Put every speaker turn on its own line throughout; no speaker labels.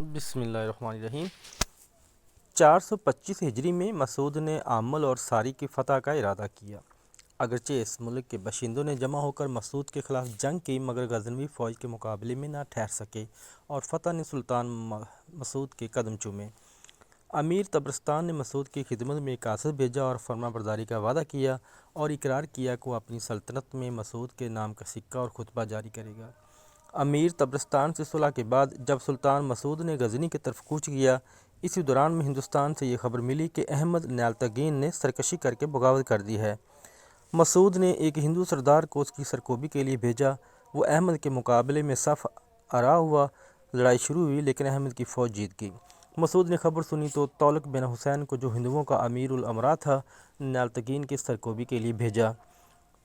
بسم اللہ الرحمن الرحیم۔ 425 ہجری میں مسعود نے عامل اور ساری کی فتح کا ارادہ کیا۔ اگرچہ اس ملک کے باشندوں نے جمع ہو کر مسعود کے خلاف جنگ کی، مگر غزنوی فوج کے مقابلے میں نہ ٹھہر سکے اور فتح نے سلطان مسعود کے قدم چومے۔ امیر طبرستان نے مسعود کی خدمت میں ایک قاصد بھیجا اور فرما برداری کا وعدہ کیا اور اقرار کیا کہ وہ اپنی سلطنت میں مسعود کے نام کا سکہ اور خطبہ جاری کرے گا۔ امیر طبرستان سے صلح کے بعد جب سلطان مسعود نے غزنی کی طرف کوچ کیا، اسی دوران میں ہندوستان سے یہ خبر ملی کہ احمد نیالتگین نے سرکشی کر کے بغاوت کر دی ہے۔ مسعود نے ایک ہندو سردار کو اس کی سرکوبی کے لیے بھیجا۔ وہ احمد کے مقابلے میں صف آرا ہوا، لڑائی شروع ہوئی لیکن احمد کی فوج جیت گئی۔ مسعود نے خبر سنی تو تغلق بن حسین کو، جو ہندوؤں کا امیر الامراء تھا، نیالتگین کی سرکوبی کے لیے بھیجا۔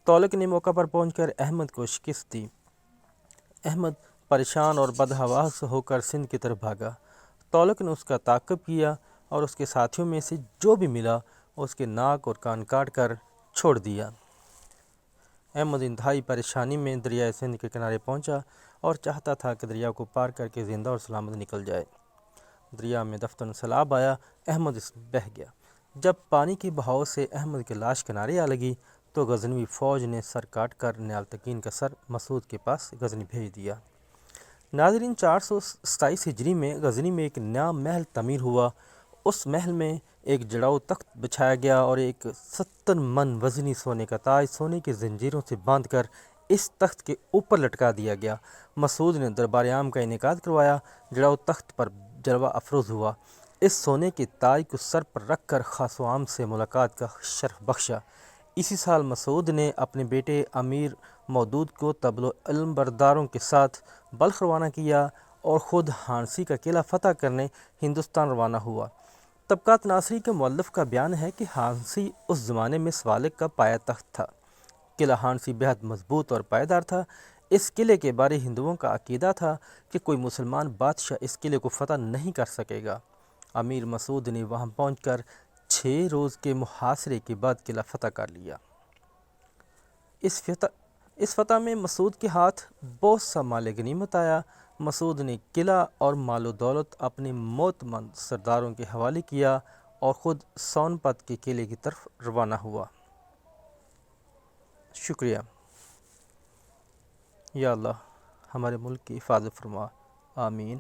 تغلق نے موقع پر پہنچ کر احمد کو شکست دی۔ احمد پریشان اور بدحواس ہو کر سندھ کی طرف بھاگا۔ تغلق نے اس کا تعاقب کیا اور اس کے ساتھیوں میں سے جو بھی ملا اس کے ناک اور کان کاٹ کر چھوڑ دیا۔ احمد انتہائی پریشانی میں دریائے سندھ کے کنارے پہنچا اور چاہتا تھا کہ دریا کو پار کر کے زندہ اور سلامت نکل جائے۔ دریا میں دفتن سیلاب آیا، احمد اس میں بہہ گیا۔ جب پانی کے بہاؤ سے احمد کی لاش کنارے آ لگی تو غزنوی فوج نے سر کاٹ کر نیالتگین کا سر مسعود کے پاس غزنی بھیج دیا۔ ناظرین، 427 ہجری میں غزنی میں ایک نیا محل تعمیر ہوا۔ اس محل میں ایک جڑاؤ تخت بچھایا گیا اور ایک 70 من وزنی سونے کا تاج سونے کی زنجیروں سے باندھ کر اس تخت کے اوپر لٹکا دیا گیا۔ مسعود نے دربار عام کا انعقاد کروایا۔ جڑاؤ تخت پر جلوہ افروز ہوا۔ اس سونے کے تاج کو سر پر رکھ کر خاص و عام سے ملاقات کا شرف بخشا۔ اسی سال مسعود نے اپنے بیٹے امیر مودود کو طبل و علم برداروں کے ساتھ بلخ روانہ کیا اور خود ہانسی کا قلعہ فتح کرنے ہندوستان روانہ ہوا۔ طبقات ناصری کے مؤلف کا بیان ہے کہ ہانسی اس زمانے میں سوالق کا پایہ تخت تھا۔ قلعہ ہانسی بہت مضبوط اور پائیدار تھا۔ اس قلعے کے بارے ہندوؤں کا عقیدہ تھا کہ کوئی مسلمان بادشاہ اس قلعے کو فتح نہیں کر سکے گا۔ امیر مسعود نے وہاں پہنچ کر 6 روز کے محاصرے کے بعد قلعہ فتح کر لیا۔ اس فتح میں مسعود کے ہاتھ بہت سا مال غنیمت آیا۔ مسعود نے قلعہ اور مال و دولت اپنے معتمد سرداروں کے حوالے کیا اور خود سون پت کے قلعے کی طرف روانہ ہوا۔ شکریہ۔ یا اللہ ہمارے ملک کی حفاظت فرما، آمین۔